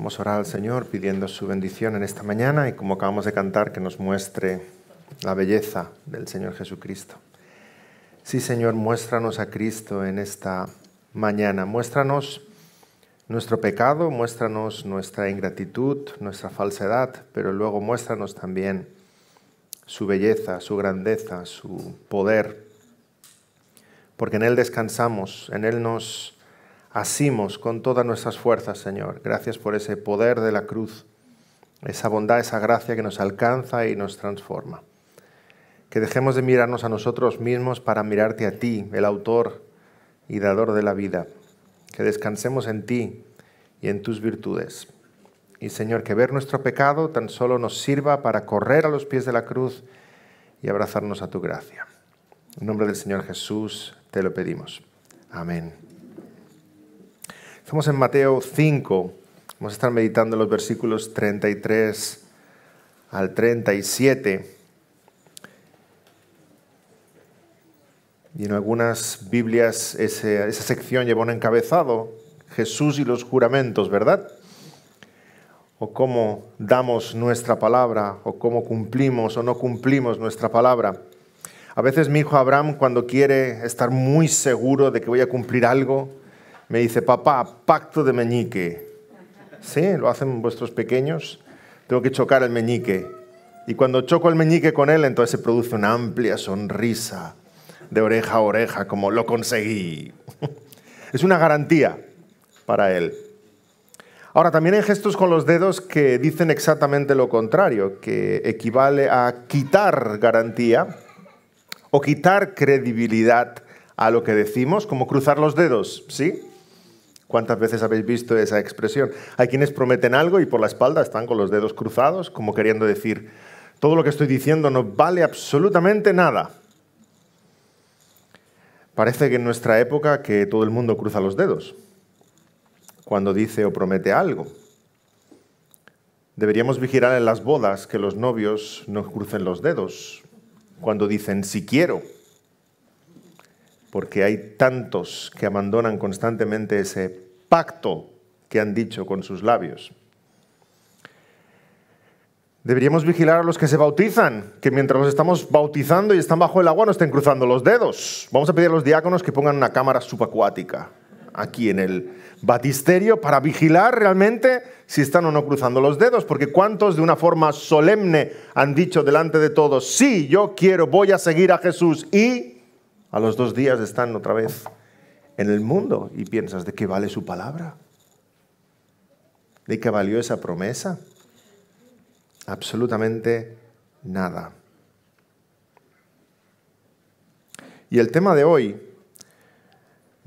Vamos a orar al Señor pidiendo su bendición en esta mañana y, como acabamos de cantar, que nos muestre la belleza del Señor Jesucristo. Sí, Señor, muéstranos a Cristo en esta mañana. Muéstranos nuestro pecado, muéstranos nuestra ingratitud, nuestra falsedad, pero luego muéstranos también su belleza, su grandeza, su poder, porque en Él descansamos, en Él nos asimos con todas nuestras fuerzas, Señor. Gracias por ese poder de la cruz, esa bondad, esa gracia que nos alcanza y nos transforma. Que dejemos de mirarnos a nosotros mismos para mirarte a ti, el autor y dador de la vida. Que descansemos en ti y en tus virtudes. Y, Señor, que ver nuestro pecado tan solo nos sirva para correr a los pies de la cruz y abrazarnos a tu gracia. En nombre del Señor Jesús te lo pedimos. Amén. Estamos en Mateo 5. Vamos a estar meditando los versículos 33 al 37. Y en algunas Biblias esa sección lleva un encabezado, Jesús y los juramentos, ¿verdad? O cómo damos nuestra palabra, o cómo cumplimos o no cumplimos nuestra palabra. A veces mi hijo Abraham, cuando quiere estar muy seguro de que voy a cumplir algo, me dice: papá, pacto de meñique. ¿Sí? ¿Lo hacen vuestros pequeños? Tengo que chocar el meñique. Y cuando choco el meñique con él, entonces se produce una amplia sonrisa de oreja a oreja, como lo conseguí. Es una garantía para él. Ahora, también hay gestos con los dedos que dicen exactamente lo contrario, que equivale a quitar garantía o quitar credibilidad a lo que decimos, como cruzar los dedos, ¿sí? ¿Cuántas veces habéis visto esa expresión? Hay quienes prometen algo y por la espalda están con los dedos cruzados, como queriendo decir: todo lo que estoy diciendo no vale absolutamente nada. Parece que en nuestra época que todo el mundo cruza los dedos cuando dice o promete algo. Deberíamos vigilar en las bodas que los novios no crucen los dedos cuando dicen sí quiero, porque hay tantos que abandonan constantemente ese pacto que han dicho con sus labios. Deberíamos vigilar a los que se bautizan, que mientras los estamos bautizando y están bajo el agua no estén cruzando los dedos. Vamos a pedir a los diáconos que pongan una cámara subacuática aquí en el batisterio para vigilar realmente si están o no cruzando los dedos, porque ¿cuántos de una forma solemne han dicho delante de todos: sí, yo quiero, voy a seguir a Jesús, y a los 2 días están otra vez en el mundo? Y piensas: ¿de qué vale su palabra? ¿De qué valió esa promesa? Absolutamente nada. Y el tema de hoy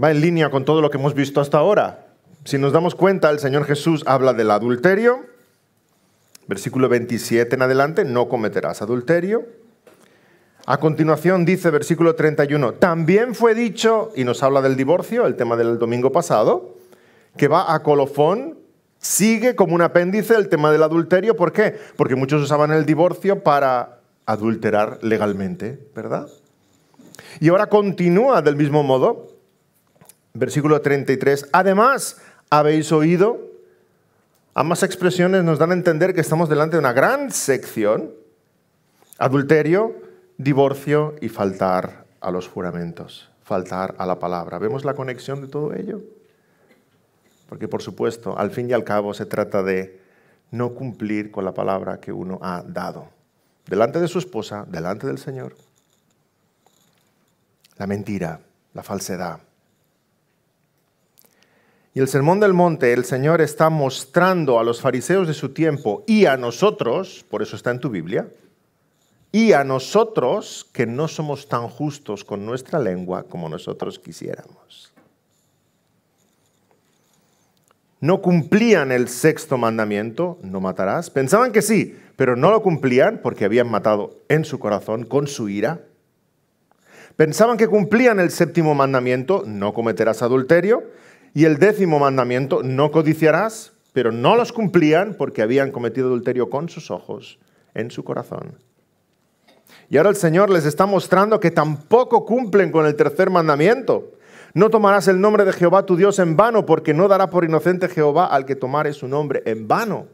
va en línea con todo lo que hemos visto hasta ahora. Si nos damos cuenta, el Señor Jesús habla del adulterio. Versículo 27 en adelante: no cometerás adulterio. A continuación dice, versículo 31, también fue dicho, y nos habla del divorcio, el tema del domingo pasado, que va a colofón, sigue como un apéndice el tema del adulterio. ¿Por qué? Porque muchos usaban el divorcio para adulterar legalmente, ¿verdad? Y ahora continúa del mismo modo. Versículo 33, además habéis oído. Ambas expresiones nos dan a entender que estamos delante de una gran sección: adulterio, divorcio y faltar a los juramentos, faltar a la palabra. ¿Vemos la conexión de todo ello? Porque, por supuesto, al fin y al cabo se trata de no cumplir con la palabra que uno ha dado delante de su esposa, delante del Señor. La mentira, la falsedad. Y el Sermón del Monte, el Señor está mostrando a los fariseos de su tiempo y a nosotros, por eso está en tu Biblia, y a nosotros que no somos tan justos con nuestra lengua como nosotros quisiéramos. No cumplían el 6º mandamiento, no matarás. Pensaban que sí, pero no lo cumplían porque habían matado en su corazón con su ira. Pensaban que cumplían el 7º mandamiento, no cometerás adulterio, y el 10º mandamiento, no codiciarás, pero no los cumplían porque habían cometido adulterio con sus ojos, en su corazón. Y ahora el Señor les está mostrando que tampoco cumplen con el 3er mandamiento. No tomarás el nombre de Jehová tu Dios en vano, porque no dará por inocente Jehová al que tomare su nombre en vano.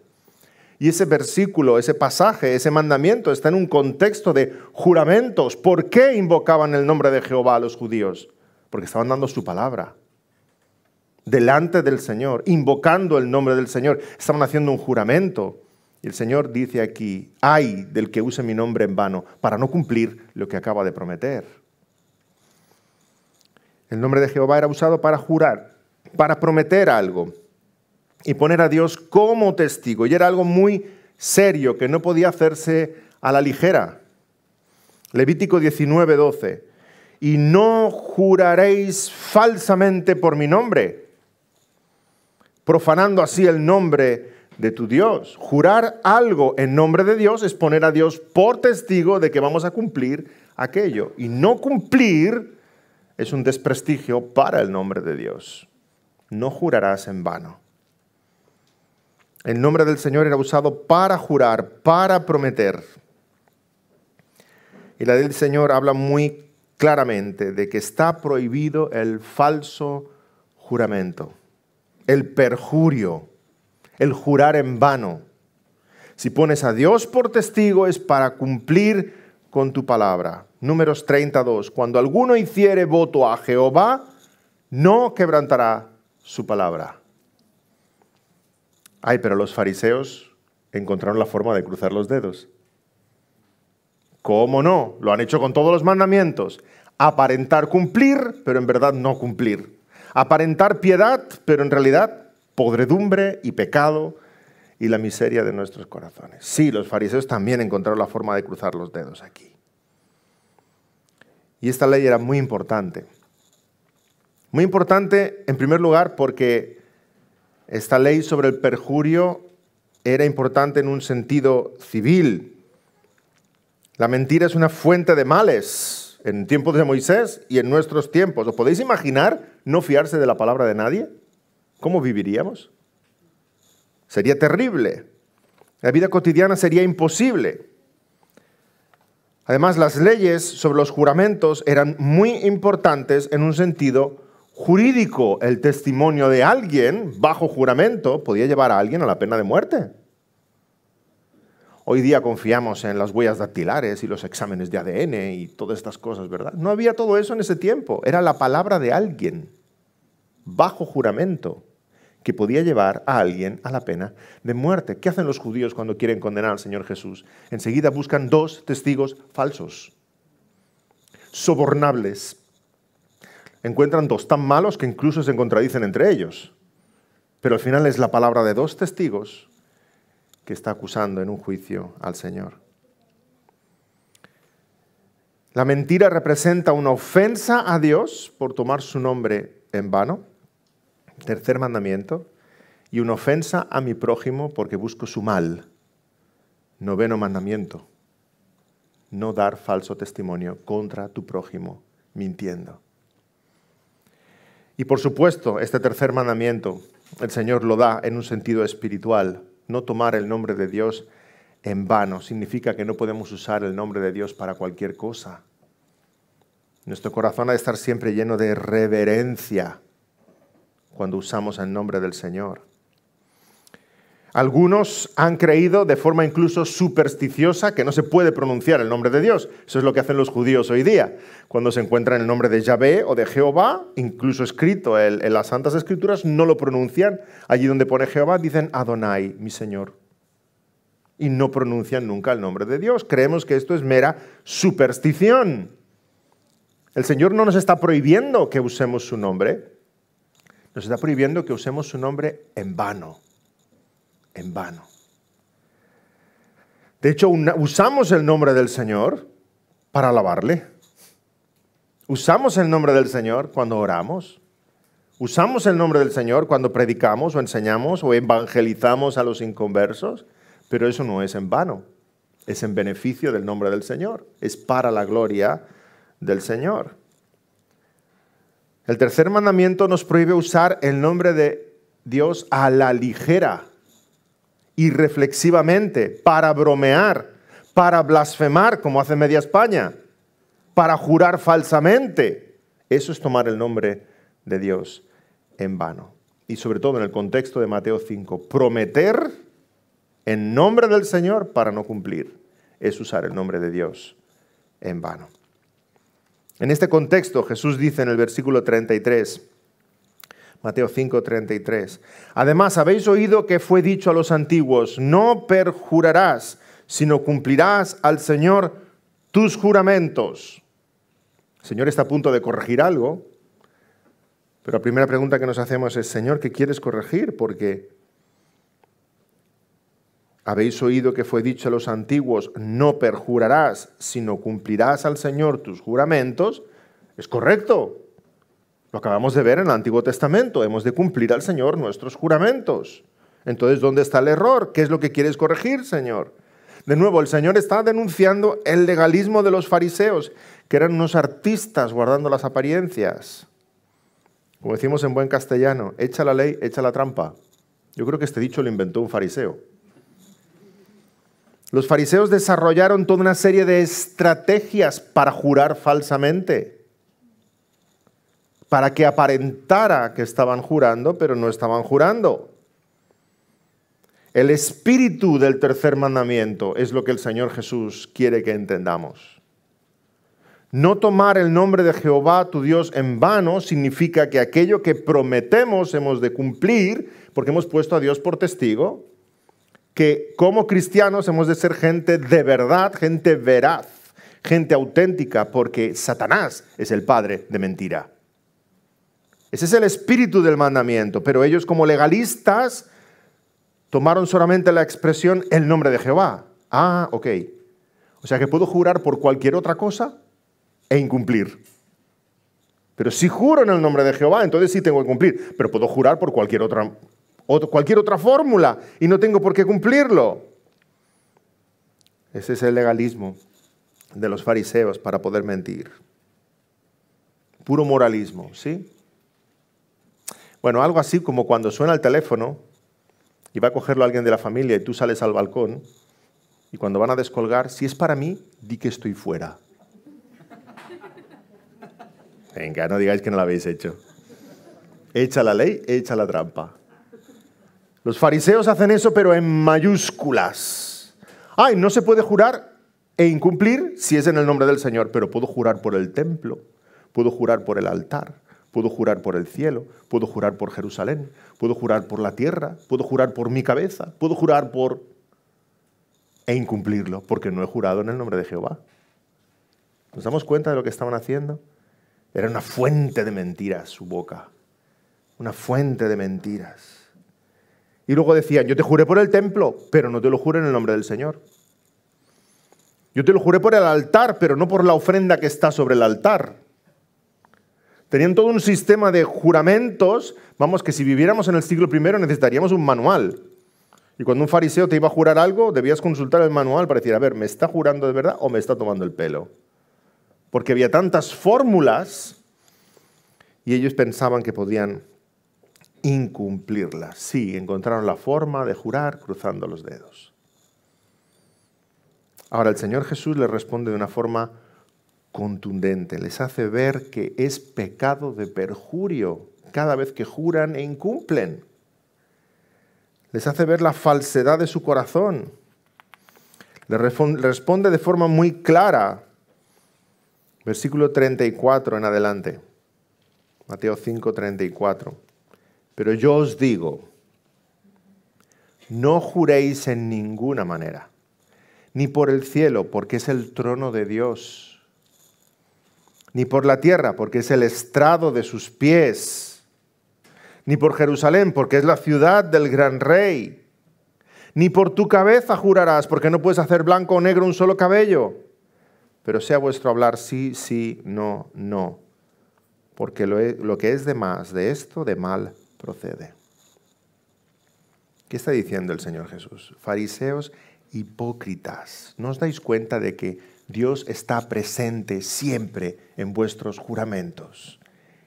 Y ese versículo, ese pasaje, ese mandamiento está en un contexto de juramentos. ¿Por qué invocaban el nombre de Jehová a los judíos? Porque estaban dando su palabra delante del Señor, invocando el nombre del Señor. Estaban haciendo un juramento. Y el Señor dice aquí, ay del que use mi nombre en vano, para no cumplir lo que acaba de prometer. El nombre de Jehová era usado para jurar, para prometer algo y poner a Dios como testigo. Y era algo muy serio que no podía hacerse a la ligera. Levítico 19:12. Y no juraréis falsamente por mi nombre, profanando así el nombre de tu Dios. Jurar algo en nombre de Dios es poner a Dios por testigo de que vamos a cumplir aquello. Y no cumplir es un desprestigio para el nombre de Dios. No jurarás en vano. El nombre del Señor era usado para jurar, para prometer. Y la ley del Señor habla muy claramente de que está prohibido el falso juramento, el perjurio, el jurar en vano. Si pones a Dios por testigo es para cumplir con tu palabra. Números 32. Cuando alguno hiciere voto a Jehová, no quebrantará su palabra. Ay, pero los fariseos encontraron la forma de cruzar los dedos. ¿Cómo no? Lo han hecho con todos los mandamientos. Aparentar cumplir, pero en verdad no cumplir. Aparentar piedad, pero en realidad podredumbre y pecado y la miseria de nuestros corazones. Sí, los fariseos también encontraron la forma de cruzar los dedos aquí. Y esta ley era muy importante. Muy importante, en primer lugar, porque esta ley sobre el perjurio era importante en un sentido civil. La mentira es una fuente de males en tiempos de Moisés y en nuestros tiempos. ¿Os podéis imaginar no fiarse de la palabra de nadie? ¿Cómo viviríamos? Sería terrible. La vida cotidiana sería imposible. Además, las leyes sobre los juramentos eran muy importantes en un sentido jurídico. El testimonio de alguien bajo juramento podía llevar a alguien a la pena de muerte. Hoy día confiamos en las huellas dactilares y los exámenes de ADN y todas estas cosas, ¿verdad? No había todo eso en ese tiempo. Era la palabra de alguien bajo juramento que podía llevar a alguien a la pena de muerte. ¿Qué hacen los judíos cuando quieren condenar al Señor Jesús? Enseguida buscan 2 testigos falsos, sobornables. Encuentran 2 tan malos que incluso se contradicen entre ellos. Pero al final es la palabra de 2 testigos que está acusando en un juicio al Señor. La mentira representa una ofensa a Dios por tomar su nombre en vano. Tercer mandamiento. Y una ofensa a mi prójimo porque busco su mal. Noveno mandamiento. No dar falso testimonio contra tu prójimo mintiendo. Y por supuesto, este tercer mandamiento, el Señor lo da en un sentido espiritual. No tomar el nombre de Dios en vano significa que no podemos usar el nombre de Dios para cualquier cosa. Nuestro corazón ha de estar siempre lleno de reverencia cuando usamos el nombre del Señor. Algunos han creído de forma incluso supersticiosa que no se puede pronunciar el nombre de Dios. Eso es lo que hacen los judíos hoy día. Cuando se encuentran el nombre de Yahvé o de Jehová, incluso escrito en las Santas Escrituras, no lo pronuncian. Allí donde pone Jehová dicen Adonai, mi Señor. Y no pronuncian nunca el nombre de Dios. Creemos que esto es mera superstición. El Señor no nos está prohibiendo que usemos su nombre. Nos está prohibiendo que usemos su nombre en vano. En vano. De hecho, usamos el nombre del Señor para alabarle. Usamos el nombre del Señor cuando oramos. Usamos el nombre del Señor cuando predicamos o enseñamos o evangelizamos a los inconversos. Pero eso no es en vano. Es en beneficio del nombre del Señor. Es para la gloria del Señor. El tercer mandamiento nos prohíbe usar el nombre de Dios a la ligera, irreflexivamente, para bromear, para blasfemar, como hace media España, para jurar falsamente. Eso es tomar el nombre de Dios en vano. Y sobre todo en el contexto de Mateo 5, prometer en nombre del Señor para no cumplir es usar el nombre de Dios en vano. En este contexto, Jesús dice en el versículo 33, Mateo 5, 33, además habéis oído que fue dicho a los antiguos, no perjurarás, sino cumplirás al Señor tus juramentos. El Señor está a punto de corregir algo, pero la primera pregunta que nos hacemos es, Señor, ¿qué quieres corregir? Porque habéis oído que fue dicho a los antiguos, no perjurarás, sino cumplirás al Señor tus juramentos. Es correcto. Lo acabamos de ver en el Antiguo Testamento. Hemos de cumplir al Señor nuestros juramentos. Entonces, ¿dónde está el error? ¿Qué es lo que quieres corregir, Señor? De nuevo, el Señor está denunciando el legalismo de los fariseos, que eran unos artistas guardando las apariencias. Como decimos en buen castellano, echa la ley, echa la trampa. Yo creo que este dicho lo inventó un fariseo. Los fariseos desarrollaron toda una serie de estrategias para jurar falsamente, para que aparentara que estaban jurando, pero no estaban jurando. El espíritu del tercer mandamiento es lo que el Señor Jesús quiere que entendamos. No tomar el nombre de Jehová tu Dios en vano significa que aquello que prometemos hemos de cumplir, porque hemos puesto a Dios por testigo, que como cristianos hemos de ser gente de verdad, gente veraz, gente auténtica, porque Satanás es el padre de mentira. Ese es el espíritu del mandamiento, pero ellos como legalistas tomaron solamente la expresión el nombre de Jehová. Ah, ok. O sea que puedo jurar por cualquier otra cosa e incumplir. Pero si juro en el nombre de Jehová, entonces sí tengo que cumplir, pero puedo jurar por cualquier otra fórmula y no tengo por qué cumplirlo. Ese es el legalismo de los fariseos para poder mentir. Puro moralismo, ¿sí? Bueno, algo así como cuando suena el teléfono y va a cogerlo alguien de la familia y tú sales al balcón y cuando van a descolgar, si es para mí, di que estoy fuera. Venga, no digáis que no lo habéis hecho. Echa la ley, echa la trampa. Los fariseos hacen eso, pero en mayúsculas. Ay, no se puede jurar e incumplir si es en el nombre del Señor, pero puedo jurar por el templo, puedo jurar por el altar, puedo jurar por el cielo, puedo jurar por Jerusalén, puedo jurar por la tierra, puedo jurar por mi cabeza, puedo jurar por... e incumplirlo, porque no he jurado en el nombre de Jehová. ¿Nos damos cuenta de lo que estaban haciendo? Era una fuente de mentiras su boca, una fuente de mentiras. Y luego decían, yo te juré por el templo, pero no te lo juré en el nombre del Señor. Yo te lo juré por el altar, pero no por la ofrenda que está sobre el altar. Tenían todo un sistema de juramentos, vamos, que si viviéramos en el siglo I necesitaríamos un manual. Y cuando un fariseo te iba a jurar algo, debías consultar el manual para decir, a ver, ¿me está jurando de verdad o me está tomando el pelo? Porque había tantas fórmulas y ellos pensaban que podían incumplirlas. Sí, encontraron la forma de jurar cruzando los dedos. Ahora el Señor Jesús les responde de una forma contundente. Les hace ver que es pecado de perjurio cada vez que juran e incumplen. Les hace ver la falsedad de su corazón. Les responde de forma muy clara. Versículo 34 en adelante. Mateo 5, 34. Pero yo os digo, no juréis en ninguna manera, ni por el cielo, porque es el trono de Dios, ni por la tierra, porque es el estrado de sus pies, ni por Jerusalén, porque es la ciudad del gran rey, ni por tu cabeza jurarás, porque no puedes hacer blanco o negro un solo cabello, pero sea vuestro hablar sí, sí, no, no, porque lo que es de más de esto, de mal procede. ¿Qué está diciendo el Señor Jesús? Fariseos hipócritas, ¿no os dais cuenta de que Dios está presente siempre en vuestros juramentos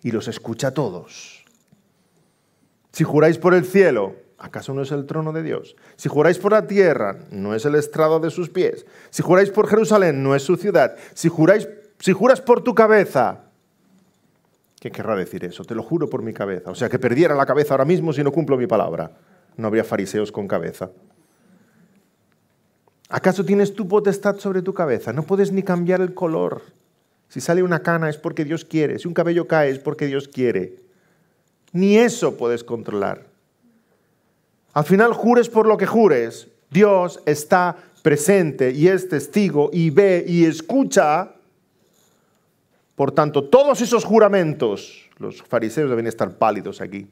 y los escucha todos? Si juráis por el cielo, ¿acaso no es el trono de Dios? Si juráis por la tierra, ¿no es el estrado de sus pies? Si juráis por Jerusalén, ¿no es su ciudad? Si juras por tu cabeza, ¿Qué querrá decir eso? Te lo juro por mi cabeza. O sea, que perdiera la cabeza ahora mismo si no cumplo mi palabra. No habría fariseos con cabeza. ¿Acaso tienes tu potestad sobre tu cabeza? No puedes ni cambiar el color. Si sale una cana es porque Dios quiere. Si un cabello cae es porque Dios quiere. Ni eso puedes controlar. Al final, jures por lo que jures, Dios está presente y es testigo y ve y escucha. Por tanto, todos esos juramentos, los fariseos deben estar pálidos aquí,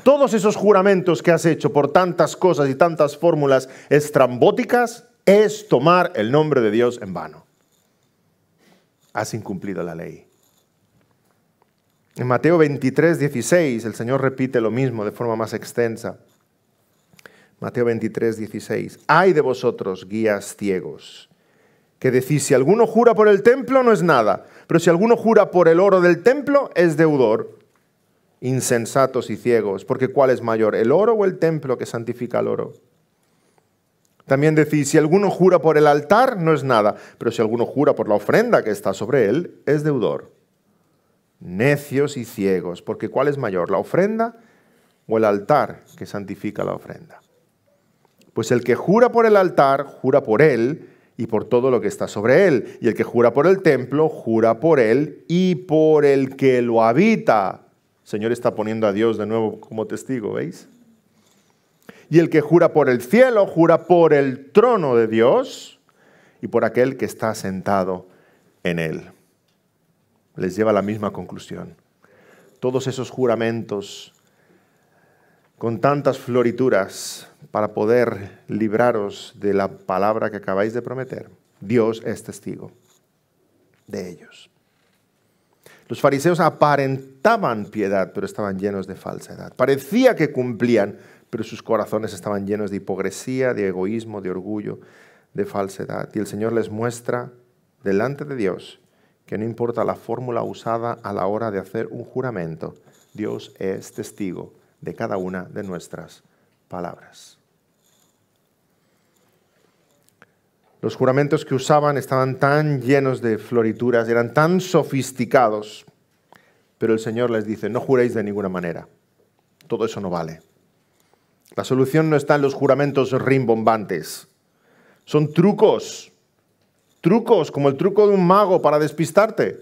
todos esos juramentos que has hecho por tantas cosas y tantas fórmulas estrambóticas, es tomar el nombre de Dios en vano. Has incumplido la ley. En Mateo 23, 16, el Señor repite lo mismo de forma más extensa. Mateo 23, 16. Ay de vosotros, guías ciegos, que decís, si alguno jura por el templo no es nada, pero si alguno jura por el oro del templo es deudor. Insensatos y ciegos, porque ¿cuál es mayor, el oro o el templo que santifica el oro? También decís, si alguno jura por el altar no es nada, pero si alguno jura por la ofrenda que está sobre él es deudor. Necios y ciegos, porque ¿cuál es mayor, la ofrenda o el altar que santifica la ofrenda? Pues el que jura por el altar, jura por él y por todo lo que está sobre él. Y el que jura por el templo, jura por él y por el que lo habita. El Señor está poniendo a Dios de nuevo como testigo, ¿veis? Y el que jura por el cielo, jura por el trono de Dios y por aquel que está sentado en él. Les lleva a la misma conclusión. Todos esos juramentos con tantas florituras para poder libraros de la palabra que acabáis de prometer, Dios es testigo de ellos. Los fariseos aparentaban piedad, pero estaban llenos de falsedad. Parecía que cumplían, pero sus corazones estaban llenos de hipocresía, de egoísmo, de orgullo, de falsedad. Y el Señor les muestra delante de Dios que no importa la fórmula usada a la hora de hacer un juramento, Dios es testigo de cada una de nuestras palabras. Los juramentos que usaban estaban tan llenos de florituras, eran tan sofisticados, pero el Señor les dice, no juréis de ninguna manera, todo eso no vale. La solución no está en los juramentos rimbombantes, son trucos como el truco de un mago para despistarte.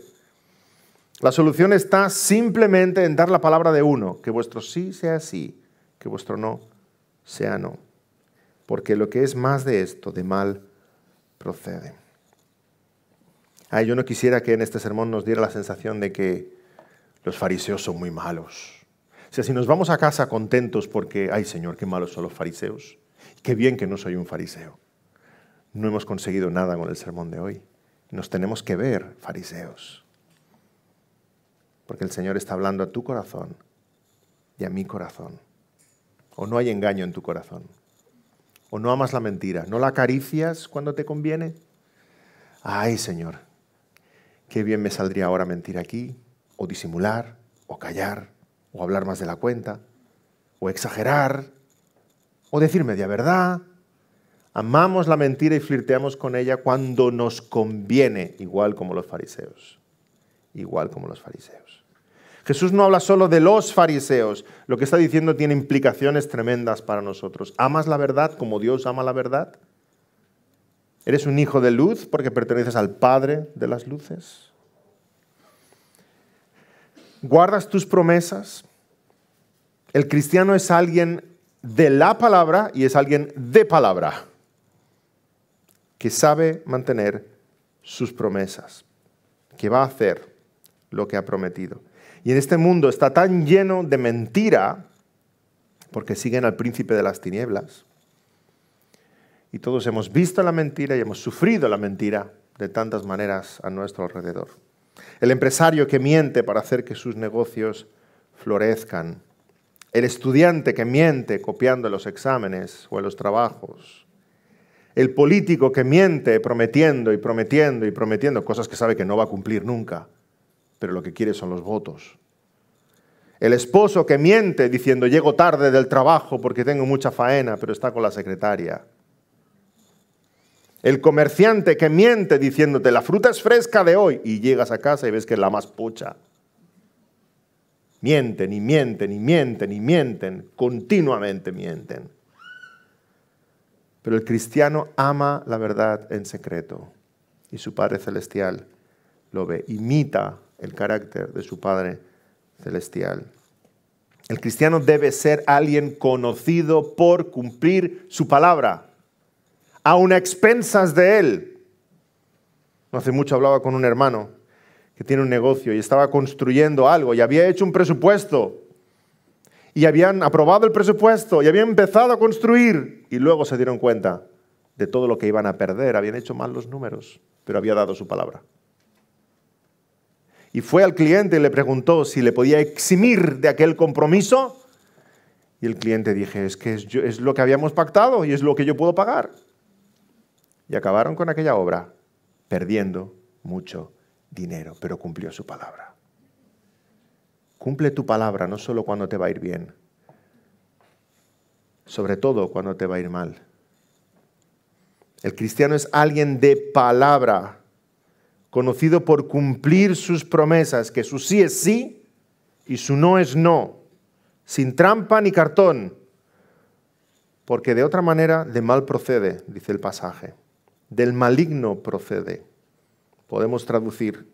La solución está simplemente en dar la palabra de uno, que vuestro sí sea sí, que vuestro no sea no. Porque lo que es más de esto, de mal procede. Ay, yo no quisiera que en este sermón nos diera la sensación de que los fariseos son muy malos. O sea, si nos vamos a casa contentos porque, ay Señor, qué malos son los fariseos, qué bien que no soy un fariseo. No hemos conseguido nada con el sermón de hoy. Nos tenemos que ver fariseos. Porque el Señor está hablando a tu corazón y a mi corazón. O no hay engaño en tu corazón. O no amas la mentira. ¿No la acaricias cuando te conviene? Ay, Señor, qué bien me saldría ahora mentir aquí, o disimular, o callar, o hablar más de la cuenta, o exagerar, o decir media verdad. Amamos la mentira y flirteamos con ella cuando nos conviene, igual como los fariseos. Igual como los fariseos. Jesús no habla solo de los fariseos. Lo que está diciendo tiene implicaciones tremendas para nosotros. ¿Amas la verdad como Dios ama la verdad? ¿Eres un hijo de luz porque perteneces al Padre de las luces? ¿Guardas tus promesas? El cristiano es alguien de la palabra y es alguien de palabra, que sabe mantener sus promesas, que va a hacer lo que ha prometido. Y en este mundo está tan lleno de mentira, porque siguen al príncipe de las tinieblas. Y todos hemos visto la mentira y hemos sufrido la mentira de tantas maneras a nuestro alrededor. El empresario que miente para hacer que sus negocios florezcan. El estudiante que miente copiando en los exámenes o en los trabajos. El político que miente prometiendo y prometiendo y prometiendo cosas que sabe que no va a cumplir nunca, pero lo que quiere son los votos. El esposo que miente diciendo llego tarde del trabajo porque tengo mucha faena, pero está con la secretaria. El comerciante que miente diciéndote la fruta es fresca de hoy y llegas a casa y ves que es la más pucha. Mienten y mienten y mienten y mienten, continuamente mienten. Pero el cristiano ama la verdad en secreto y su Padre Celestial lo ve, imita el carácter de su Padre Celestial. El cristiano debe ser alguien conocido por cumplir su palabra, aun a expensas de él. No hace mucho hablaba con un hermano que tiene un negocio y estaba construyendo algo y había hecho un presupuesto y habían aprobado el presupuesto y habían empezado a construir y luego se dieron cuenta de todo lo que iban a perder. Habían hecho mal los números, pero había dado su palabra. Y fue al cliente y le preguntó si le podía eximir de aquel compromiso. Y el cliente dije, es que es lo que habíamos pactado y es lo que yo puedo pagar. Y acabaron con aquella obra, perdiendo mucho dinero, pero cumplió su palabra. Cumple tu palabra, no solo cuando te va a ir bien, sobre todo cuando te va a ir mal. El cristiano es alguien de palabra, conocido por cumplir sus promesas, que su sí es sí y su no es no, sin trampa ni cartón, porque de otra manera de mal procede, dice el pasaje, del maligno procede. Podemos traducir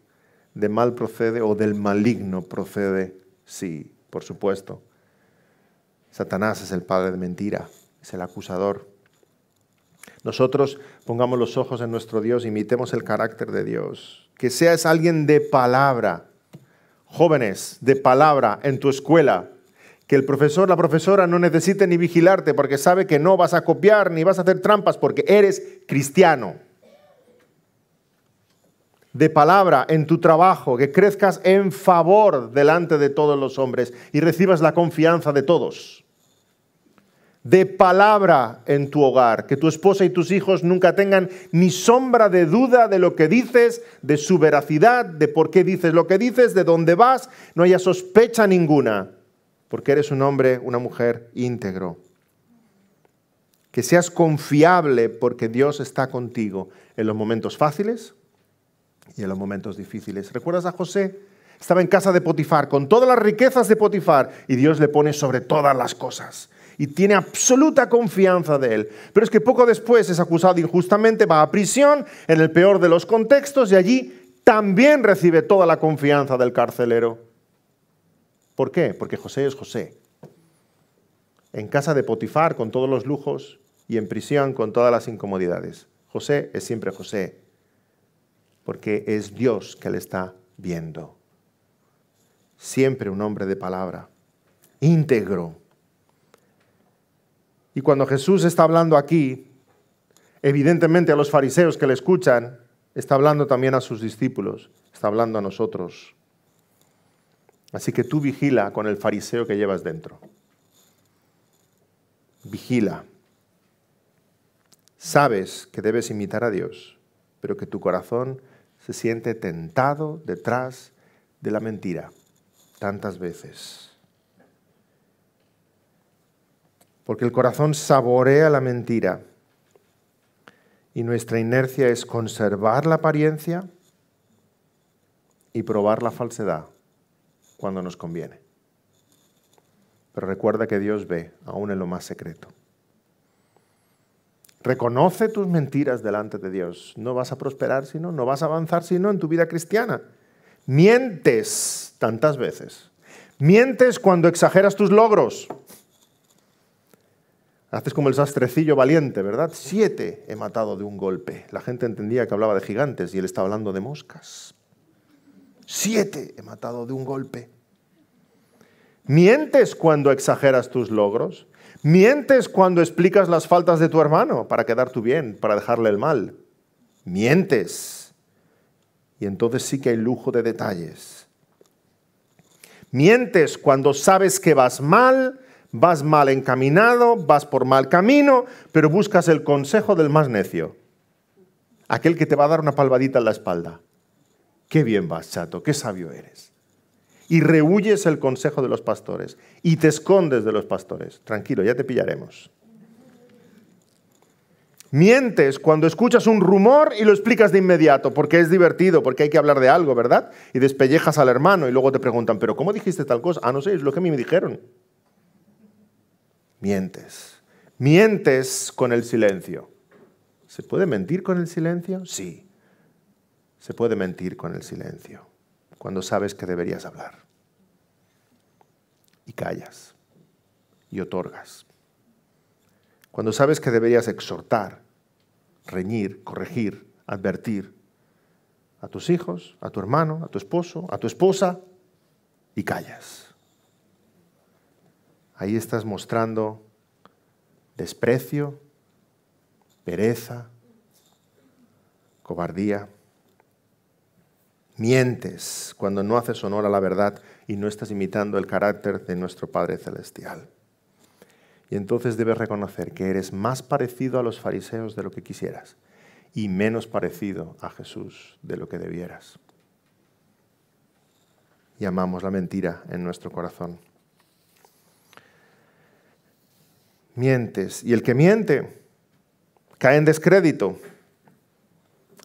de mal procede o del maligno procede, sí, por supuesto. Satanás es el padre de mentira, es el acusador. Nosotros pongamos los ojos en nuestro Dios, imitemos el carácter de Dios. Que seas alguien de palabra. Jóvenes, de palabra en tu escuela. Que el profesor, la profesora no necesite ni vigilarte porque sabe que no vas a copiar ni vas a hacer trampas porque eres cristiano. De palabra en tu trabajo, que crezcas en favor delante de todos los hombres y recibas la confianza de todos. De palabra en tu hogar, que tu esposa y tus hijos nunca tengan ni sombra de duda de lo que dices, de su veracidad, de por qué dices lo que dices, de dónde vas, no haya sospecha ninguna, porque eres un hombre, una mujer íntegro. Que seas confiable porque Dios está contigo en los momentos fáciles y en los momentos difíciles. ¿Recuerdas a José? Estaba en casa de Potifar, con todas las riquezas de Potifar, y Dios le pone sobre todas las cosas. Y tiene absoluta confianza de él. Pero es que poco después es acusado injustamente, va a prisión, en el peor de los contextos, y allí también recibe toda la confianza del carcelero. ¿Por qué? Porque José es José. En casa de Potifar, con todos los lujos, y en prisión, con todas las incomodidades. José es siempre José, porque es Dios que le está viendo. Siempre un hombre de palabra, íntegro. Y cuando Jesús está hablando aquí, evidentemente a los fariseos que le escuchan, está hablando también a sus discípulos, está hablando a nosotros. Así que tú vigila con el fariseo que llevas dentro. Vigila. Sabes que debes imitar a Dios, pero que tu corazón se siente tentado detrás de la mentira tantas veces. Porque el corazón saborea la mentira y nuestra inercia es conservar la apariencia y probar la falsedad cuando nos conviene. Pero recuerda que Dios ve aún en lo más secreto. Reconoce tus mentiras delante de Dios. No vas a prosperar si no, no vas a avanzar si no en tu vida cristiana. Mientes tantas veces. Mientes cuando exageras tus logros. Haces como el sastrecillo valiente, ¿verdad? 7 he matado de un golpe. La gente entendía que hablaba de gigantes y él estaba hablando de moscas. 7 he matado de un golpe. Mientes cuando exageras tus logros. Mientes cuando explicas las faltas de tu hermano para quedar tú bien, para dejarle el mal. Mientes. Y entonces sí que hay lujo de detalles. Mientes cuando sabes que vas mal encaminado, vas por mal camino, pero buscas el consejo del más necio. Aquel que te va a dar una palmadita en la espalda. Qué bien vas, chato, qué sabio eres. Y rehuyes el consejo de los pastores y te escondes de los pastores. Tranquilo, ya te pillaremos. Mientes cuando escuchas un rumor y lo explicas de inmediato, porque es divertido, porque hay que hablar de algo, ¿verdad? Y despellejas al hermano y luego te preguntan, ¿pero cómo dijiste tal cosa? Ah, no sé, es lo que a mí me dijeron. Mientes. Mientes con el silencio. ¿Se puede mentir con el silencio? Sí. Se puede mentir con el silencio, cuando sabes que deberías hablar. Y callas. Y otorgas. Cuando sabes que deberías exhortar, reñir, corregir, advertir a tus hijos, a tu hermano, a tu esposo, a tu esposa, y callas. Ahí estás mostrando desprecio, pereza, cobardía. Mientes cuando no haces honor a la verdad y no estás imitando el carácter de nuestro Padre Celestial. Y entonces debes reconocer que eres más parecido a los fariseos de lo que quisieras y menos parecido a Jesús de lo que debieras. Y amamos la mentira en nuestro corazón. Mientes, y el que miente cae en descrédito.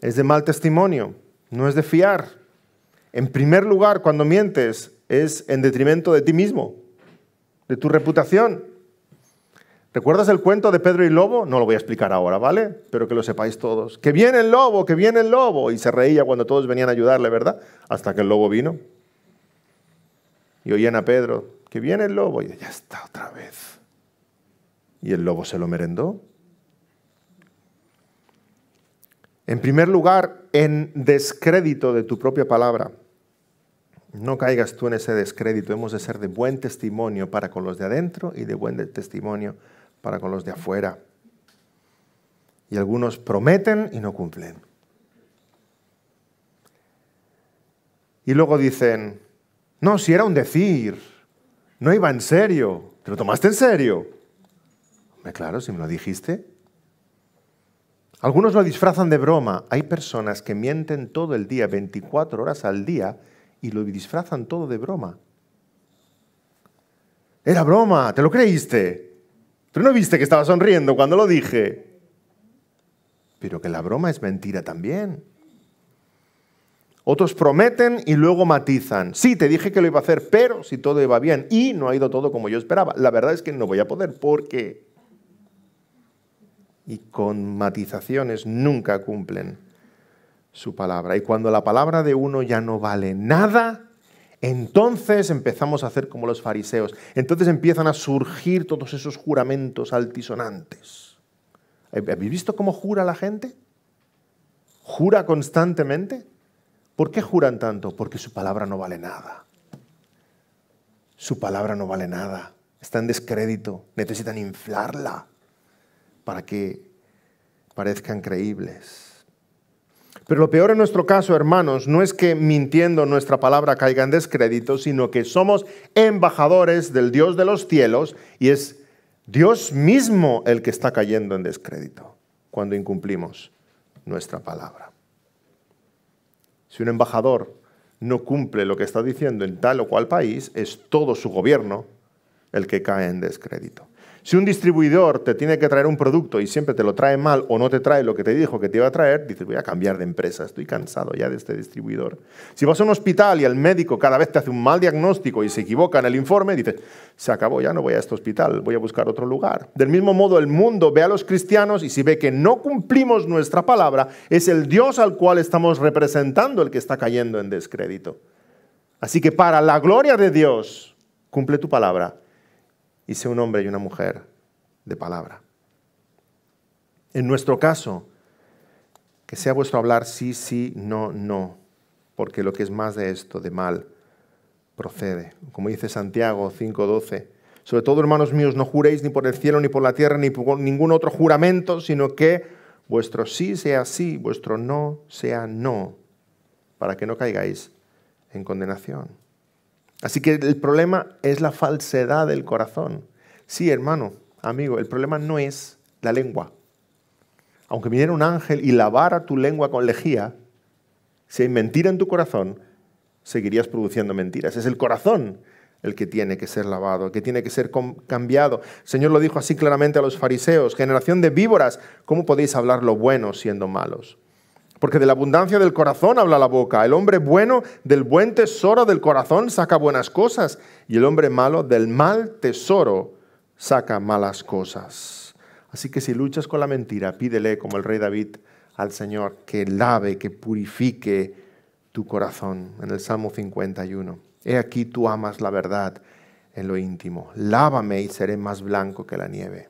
Es de mal testimonio, no es de fiar. En primer lugar, cuando mientes, es en detrimento de ti mismo, de tu reputación. ¿Recuerdas el cuento de Pedro y el lobo? No lo voy a explicar ahora, ¿vale? Pero que lo sepáis todos. ¡Que viene el lobo, que viene el lobo! Y se reía cuando todos venían a ayudarle, ¿verdad? Hasta que el lobo vino. Y oían a Pedro, ¡que viene el lobo! Y ya está otra vez. Y el lobo se lo merendó. En primer lugar, en descrédito de tu propia palabra. No caigas tú en ese descrédito. Hemos de ser de buen testimonio para con los de adentro y de buen testimonio para con los de afuera. Y algunos prometen y no cumplen. Y luego dicen, no, si era un decir, no iba en serio. ¿Te lo tomaste en serio? Claro, si me lo dijiste. Algunos lo disfrazan de broma. Hay personas que mienten todo el día, 24 horas al día, y lo disfrazan todo de broma. Era broma, ¿te lo creíste? ¿Pero no viste que estaba sonriendo cuando lo dije? Pero que la broma es mentira también. Otros prometen y luego matizan. Sí, te dije que lo iba a hacer, pero si todo iba bien. Y no ha ido todo como yo esperaba. La verdad es que no voy a poder porque... Y con matizaciones nunca cumplen su palabra. Y cuando la palabra de uno ya no vale nada, entonces empezamos a hacer como los fariseos. Entonces empiezan a surgir todos esos juramentos altisonantes. ¿Habéis visto cómo jura la gente? ¿Jura constantemente? ¿Por qué juran tanto? Porque su palabra no vale nada. Su palabra no vale nada. Está en descrédito. Necesitan inflarla para que parezcan creíbles. Pero lo peor en nuestro caso, hermanos, no es que mintiendo nuestra palabra caiga en descrédito, sino que somos embajadores del Dios de los cielos y es Dios mismo el que está cayendo en descrédito cuando incumplimos nuestra palabra. Si un embajador no cumple lo que está diciendo en tal o cual país, es todo su gobierno el que cae en descrédito. Si un distribuidor te tiene que traer un producto y siempre te lo trae mal o no te trae lo que te dijo que te iba a traer, dices, voy a cambiar de empresa, estoy cansado ya de este distribuidor. Si vas a un hospital y el médico cada vez te hace un mal diagnóstico y se equivoca en el informe, dices, se acabó, ya no voy a este hospital, voy a buscar otro lugar. Del mismo modo, el mundo ve a los cristianos y si ve que no cumplimos nuestra palabra, es el Dios al cual estamos representando el que está cayendo en descrédito. Así que para la gloria de Dios, cumple tu palabra. Y sea un hombre y una mujer de palabra. En nuestro caso, que sea vuestro hablar sí, sí, no, no, porque lo que es más de esto, de mal, procede. Como dice Santiago 5:12, sobre todo, hermanos míos, no juréis ni por el cielo, ni por la tierra, ni por ningún otro juramento, sino que vuestro sí sea sí, vuestro no sea no, para que no caigáis en condenación. Así que el problema es la falsedad del corazón. Sí, hermano, amigo, el problema no es la lengua. Aunque viniera un ángel y lavara tu lengua con lejía, si hay mentira en tu corazón, seguirías produciendo mentiras. Es el corazón el que tiene que ser lavado, el que tiene que ser cambiado. El Señor lo dijo así claramente a los fariseos: generación de víboras, ¿cómo podéis hablar lo bueno siendo malos? Porque de la abundancia del corazón habla la boca. El hombre bueno del buen tesoro del corazón saca buenas cosas, y el hombre malo del mal tesoro saca malas cosas. Así que si luchas con la mentira, pídele, como el rey David, al Señor que lave, que purifique tu corazón. En el Salmo 51. He aquí tú amas la verdad en lo íntimo. Lávame y seré más blanco que la nieve.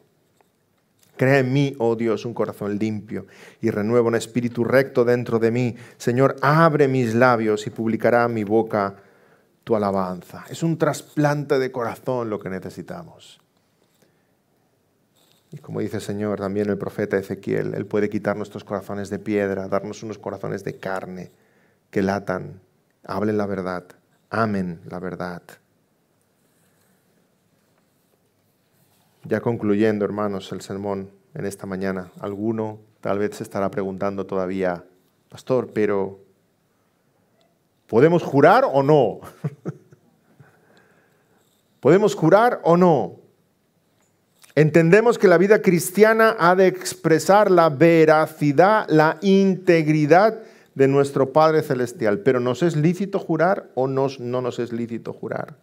Crea en mí, oh Dios, un corazón limpio y renueva un espíritu recto dentro de mí. Señor, abre mis labios y publicará mi boca tu alabanza. Es un trasplante de corazón lo que necesitamos. Y como dice el Señor, también el profeta Ezequiel, Él puede quitar nuestros corazones de piedra, darnos unos corazones de carne que latan, hablen la verdad, amen la verdad. Ya concluyendo, hermanos, el sermón en esta mañana, alguno tal vez se estará preguntando todavía: pastor, pero ¿podemos jurar o no? ¿Podemos jurar o no? Entendemos que la vida cristiana ha de expresar la veracidad, la integridad de nuestro Padre Celestial, pero ¿nos es lícito jurar o no nos es lícito jurar?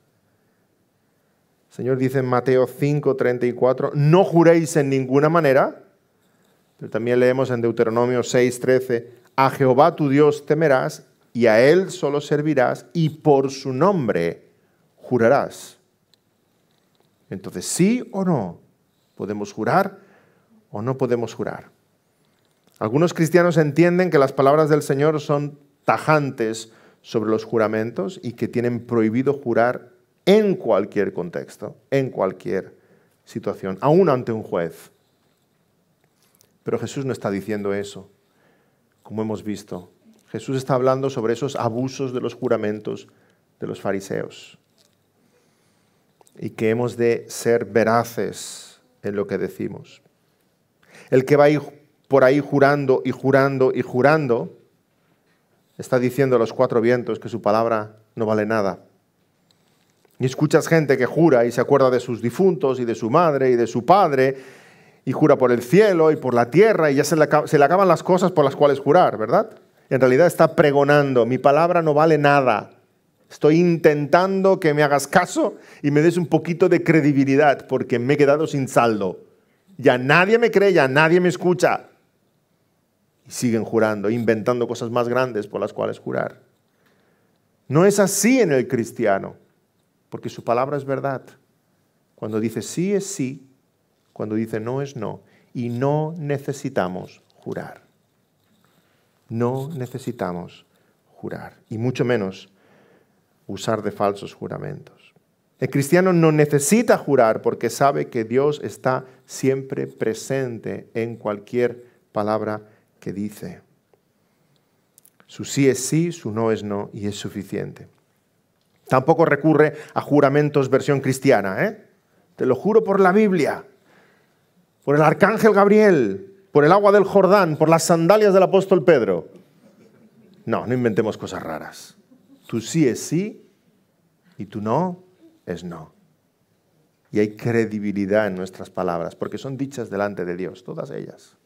El Señor dice en Mateo 5:34, no juréis en ninguna manera, pero también leemos en Deuteronomio 6:13, a Jehová tu Dios temerás y a Él solo servirás y por su nombre jurarás. Entonces, ¿sí o no podemos jurar o no podemos jurar? Algunos cristianos entienden que las palabras del Señor son tajantes sobre los juramentos y que tienen prohibido jurar en cualquier contexto, en cualquier situación, aún ante un juez. Pero Jesús no está diciendo eso, como hemos visto. Jesús está hablando sobre esos abusos de los juramentos de los fariseos y que hemos de ser veraces en lo que decimos. El que va por ahí jurando y jurando y jurando, está diciendo a los cuatro vientos que su palabra no vale nada. Y escuchas gente que jura y se acuerda de sus difuntos y de su madre y de su padre y jura por el cielo y por la tierra y ya se le acaban las cosas por las cuales jurar, ¿verdad? En realidad está pregonando: mi palabra no vale nada. Estoy intentando que me hagas caso y me des un poquito de credibilidad porque me he quedado sin saldo. Ya nadie me cree, ya nadie me escucha. Y siguen jurando, inventando cosas más grandes por las cuales jurar. No es así en el cristiano, porque su palabra es verdad. Cuando dice sí es sí, cuando dice no es no, y no necesitamos jurar. No necesitamos jurar, y mucho menos usar de falsos juramentos. El cristiano no necesita jurar porque sabe que Dios está siempre presente en cualquier palabra que dice. Su sí es sí, su no es no, y es suficiente. Tampoco recurre a juramentos versión cristiana, Te lo juro por la Biblia, por el arcángel Gabriel, por el agua del Jordán, por las sandalias del apóstol Pedro. No inventemos cosas raras. Tu sí es sí y tu no es no. Y hay credibilidad en nuestras palabras, porque son dichas delante de Dios, todas ellas.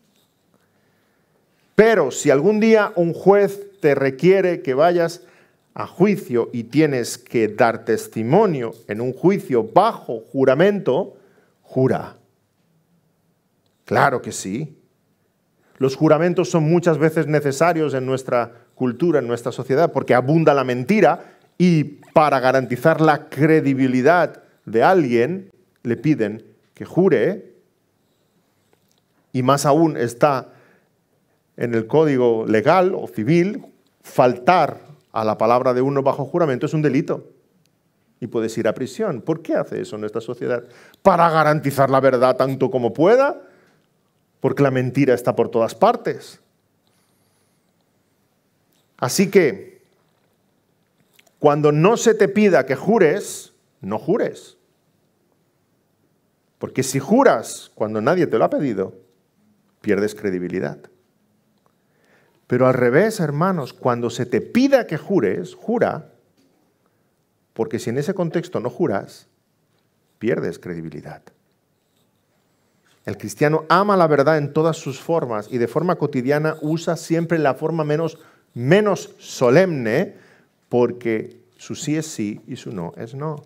Pero si algún día un juez te requiere que vayas a juicio y tienes que dar testimonio en un juicio bajo juramento, jura. Claro que sí. Los juramentos son muchas veces necesarios en nuestra cultura, en nuestra sociedad, porque abunda la mentira y para garantizar la credibilidad de alguien le piden que jure, y más aún está en el código legal o civil, faltar a la palabra de uno bajo juramento es un delito y puedes ir a prisión. ¿Por qué hace eso nuestra sociedad? Para garantizar la verdad tanto como pueda, porque la mentira está por todas partes. Así que, cuando no se te pida que jures, no jures. Porque si juras cuando nadie te lo ha pedido, pierdes credibilidad. Pero al revés, hermanos, cuando se te pida que jures, jura, Porque si en ese contexto no juras, pierdes credibilidad. El cristiano ama la verdad en todas sus formas y de forma cotidiana usa siempre la forma menos solemne, porque su sí es sí y su no es no.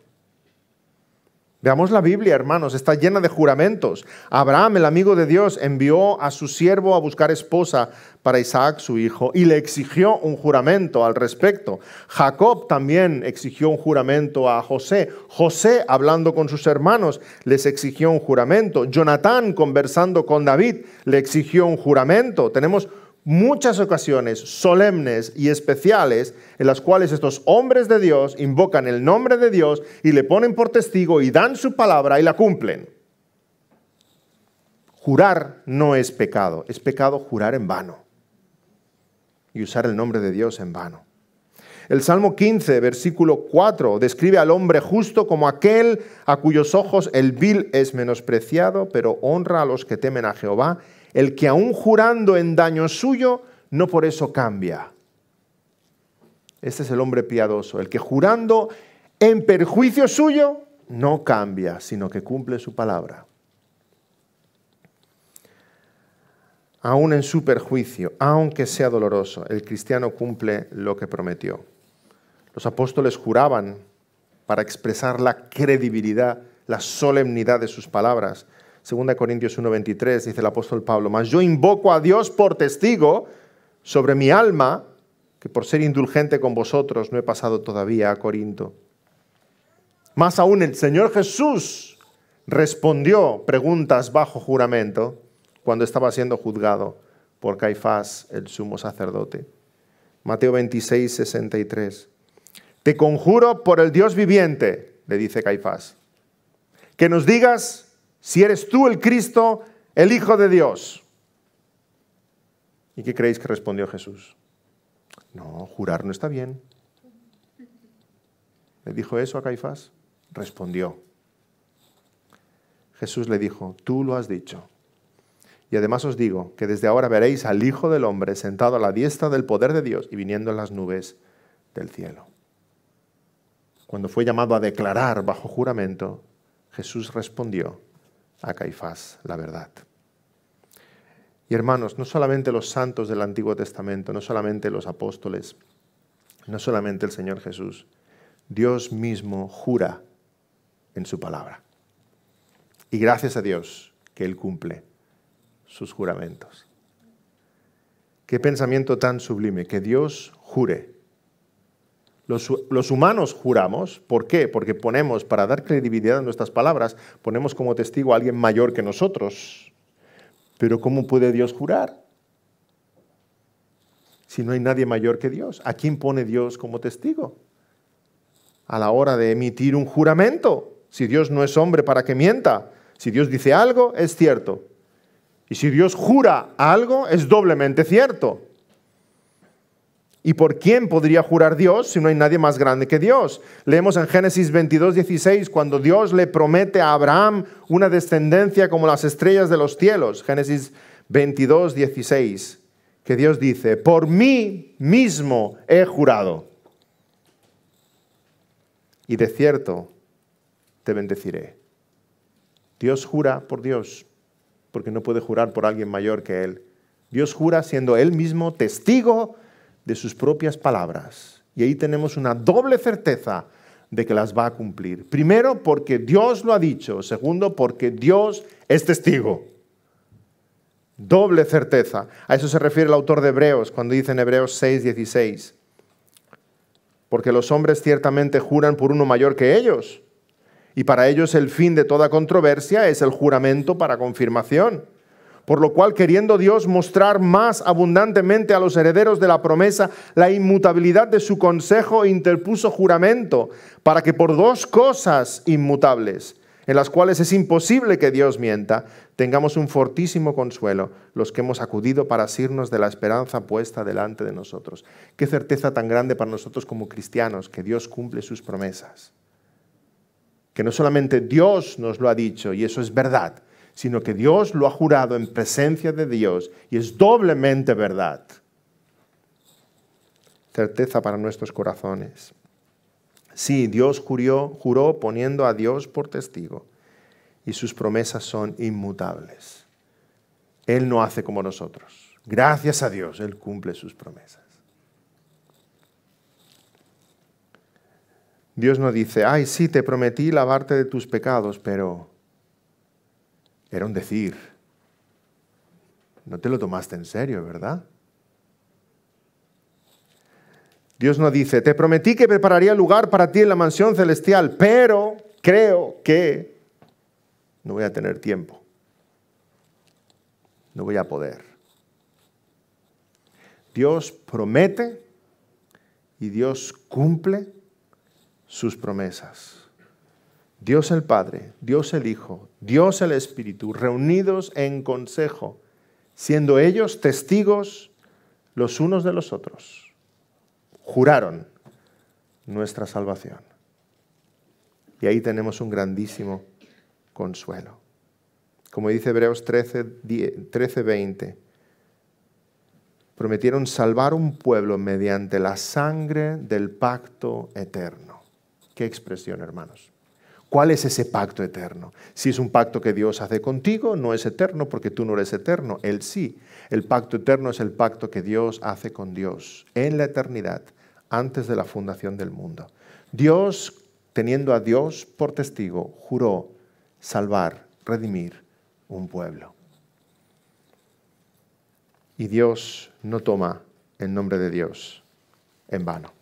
Veamos la Biblia, hermanos, está llena de juramentos. Abraham, el amigo de Dios, envió a su siervo a buscar esposa para Isaac, su hijo, y le exigió un juramento al respecto. Jacob también exigió un juramento a José. José, hablando con sus hermanos, les exigió un juramento. Jonatán, conversando con David, le exigió un juramento. Tenemos muchas ocasiones solemnes y especiales en las cuales estos hombres de Dios invocan el nombre de Dios y le ponen por testigo y dan su palabra y la cumplen. Jurar no es pecado jurar en vano y usar el nombre de Dios en vano. El Salmo 15, versículo 4, describe al hombre justo como aquel a cuyos ojos el vil es menospreciado, pero honra a los que temen a Jehová, el que aún jurando en daño suyo, no por eso cambia. Este es el hombre piadoso, el que jurando en perjuicio suyo, no cambia, sino que cumple su palabra. Aún en su perjuicio, aunque sea doloroso, el cristiano cumple lo que prometió. Los apóstoles juraban para expresar la credibilidad, la solemnidad de sus palabras. 2 Corintios 1:23 dice el apóstol Pablo: mas yo invoco a Dios por testigo sobre mi alma, que por ser indulgente con vosotros no he pasado todavía a Corinto. Más aún, el Señor Jesús respondió preguntas bajo juramento cuando estaba siendo juzgado por Caifás, el sumo sacerdote. Mateo 26:63. Te conjuro por el Dios viviente, le dice Caifás, que nos digas si eres tú el Cristo, el Hijo de Dios. ¿Y qué creéis que respondió Jesús? No, jurar no está bien. ¿Le dijo eso a Caifás? Respondió. Jesús le dijo: tú lo has dicho. Y además os digo que desde ahora veréis al Hijo del Hombre sentado a la diestra del poder de Dios y viniendo en las nubes del cielo. Cuando fue llamado a declarar bajo juramento, Jesús respondió a Caifás la verdad. Y hermanos, no solamente los santos del Antiguo Testamento, no solamente los apóstoles, no solamente el Señor Jesús, Dios mismo jura en su palabra. Y gracias a Dios que Él cumple sus juramentos. Qué pensamiento tan sublime, que Dios jure. Los humanos juramos. ¿Por qué? Porque ponemos, para dar credibilidad a nuestras palabras, ponemos como testigo a alguien mayor que nosotros. Pero ¿cómo puede Dios jurar si no hay nadie mayor que Dios? ¿A quién pone Dios como testigo a la hora de emitir un juramento? Si Dios no es hombre para que mienta. Si Dios dice algo, es cierto. Y si Dios jura algo, es doblemente cierto. ¿Y por quién podría jurar Dios si no hay nadie más grande que Dios? Leemos en Génesis 22:16, cuando Dios le promete a Abraham una descendencia como las estrellas de los cielos. Génesis 22:16, que Dios dice: por mí mismo he jurado, y de cierto te bendeciré. Dios jura por Dios, porque no puede jurar por alguien mayor que Él. Dios jura siendo Él mismo testigo de sus propias palabras. Y ahí tenemos una doble certeza de que las va a cumplir. Primero, porque Dios lo ha dicho. Segundo, porque Dios es testigo. Doble certeza. A eso se refiere el autor de Hebreos cuando dice en Hebreos 6:16. Porque los hombres ciertamente juran por uno mayor que ellos. Y para ellos el fin de toda controversia es el juramento para confirmación. Por lo cual, queriendo Dios mostrar más abundantemente a los herederos de la promesa la inmutabilidad de su consejo, interpuso juramento, para que por dos cosas inmutables, en las cuales es imposible que Dios mienta, tengamos un fortísimo consuelo, los que hemos acudido para asirnos de la esperanza puesta delante de nosotros. Qué certeza tan grande para nosotros como cristianos, que Dios cumple sus promesas. Que no solamente Dios nos lo ha dicho, y eso es verdad, sino que Dios lo ha jurado en presencia de Dios, y es doblemente verdad. Certeza para nuestros corazones. Sí, Dios juró poniendo a Dios por testigo, y sus promesas son inmutables. Él no hace como nosotros. Gracias a Dios, Él cumple sus promesas. Dios no dice, ay, sí, te prometí lavarte de tus pecados, pero era un decir. No te lo tomaste en serio, ¿verdad? Dios no dice, te prometí que prepararía lugar para ti en la mansión celestial, pero creo que no voy a tener tiempo. No voy a poder. Dios promete y Dios cumple sus promesas. Dios el Padre, Dios el Hijo, Dios el Espíritu, reunidos en consejo, siendo ellos testigos los unos de los otros, juraron nuestra salvación. Y ahí tenemos un grandísimo consuelo. Como dice Hebreos 13:20, prometieron salvar un pueblo mediante la sangre del pacto eterno. Qué expresión, hermanos. ¿Cuál es ese pacto eterno? Si es un pacto que Dios hace contigo, no es eterno porque tú no eres eterno. Él sí. El pacto eterno es el pacto que Dios hace con Dios en la eternidad, antes de la fundación del mundo. Dios, teniendo a Dios por testigo, juró salvar, redimir un pueblo. Y Dios no toma el nombre de Dios en vano.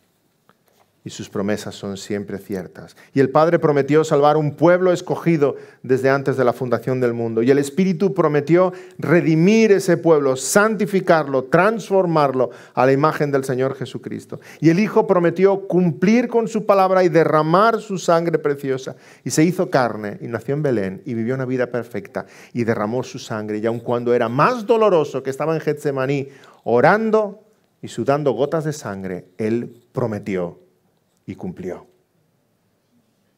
Y sus promesas son siempre ciertas. Y el Padre prometió salvar un pueblo escogido desde antes de la fundación del mundo. Y el Espíritu prometió redimir ese pueblo, santificarlo, transformarlo a la imagen del Señor Jesucristo. Y el Hijo prometió cumplir con su palabra y derramar su sangre preciosa. Y se hizo carne y nació en Belén y vivió una vida perfecta y derramó su sangre. Y aun cuando era más doloroso, que estaba en Getsemaní orando y sudando gotas de sangre, Él prometió y cumplió.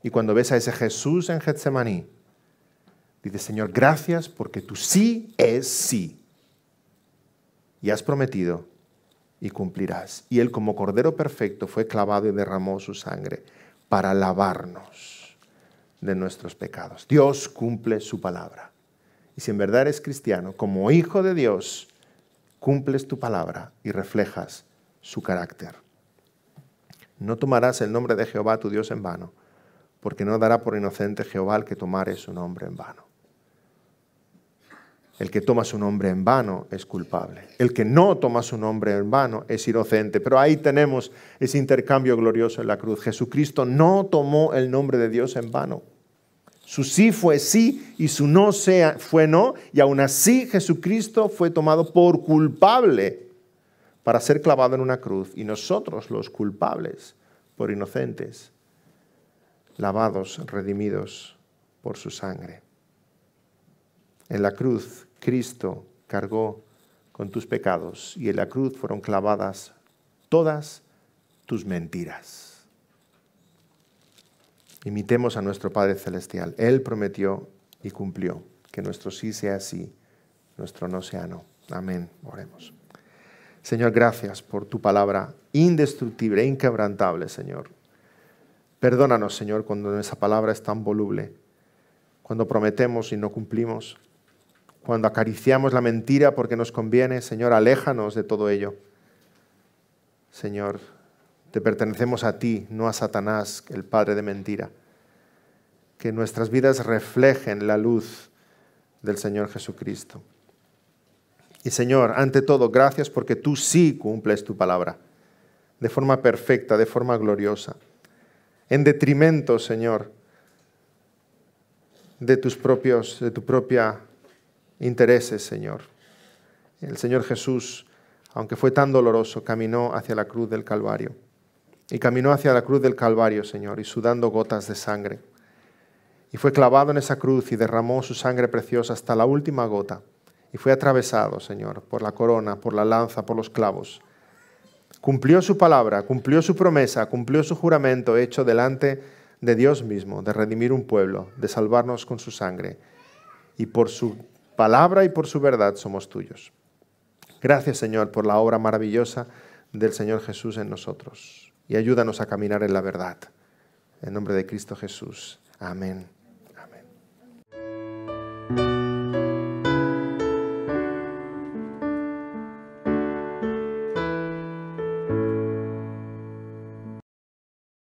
Y cuando ves a ese Jesús en Getsemaní, dices, Señor, gracias porque tu sí es sí. Y has prometido y cumplirás. Y Él como Cordero perfecto fue clavado y derramó su sangre para lavarnos de nuestros pecados. Dios cumple su palabra. Y si en verdad eres cristiano, como hijo de Dios, cumples tu palabra y reflejas su carácter. No tomarás el nombre de Jehová tu Dios en vano, porque no dará por inocente Jehová el que tomare su nombre en vano. El que toma su nombre en vano es culpable. El que no toma su nombre en vano es inocente. Pero ahí tenemos ese intercambio glorioso en la cruz. Jesucristo no tomó el nombre de Dios en vano. Su sí fue sí y su no fue no. Y aún así Jesucristo fue tomado por culpable para ser clavado en una cruz, y nosotros los culpables por inocentes, lavados, redimidos por su sangre. En la cruz Cristo cargó con tus pecados y en la cruz fueron clavadas todas tus mentiras. Imitemos a nuestro Padre Celestial. Él prometió y cumplió. Que nuestro sí sea sí, nuestro no sea no. Amén. Oremos. Señor, gracias por tu palabra indestructible e inquebrantable, Señor. Perdónanos, Señor, cuando esa palabra es tan voluble, cuando prometemos y no cumplimos, cuando acariciamos la mentira porque nos conviene. Señor, aléjanos de todo ello. Señor, te pertenecemos a ti, no a Satanás, el padre de mentira. Que nuestras vidas reflejen la luz del Señor Jesucristo. Y Señor, ante todo, gracias porque tú sí cumples tu palabra de forma perfecta, de forma gloriosa, en detrimento, Señor, de tus propios intereses, Señor. El Señor Jesús, aunque fue tan doloroso, caminó hacia la cruz del Calvario. Y caminó hacia la cruz del Calvario, Señor, y sudando gotas de sangre. Y fue clavado en esa cruz y derramó su sangre preciosa hasta la última gota. Y fue atravesado, Señor, por la corona, por la lanza, por los clavos. Cumplió su palabra, cumplió su promesa, cumplió su juramento hecho delante de Dios mismo, de redimir un pueblo, de salvarnos con su sangre. Y por su palabra y por su verdad somos tuyos. Gracias, Señor, por la obra maravillosa del Señor Jesús en nosotros. Y ayúdanos a caminar en la verdad. En nombre de Cristo Jesús. Amén. Amén.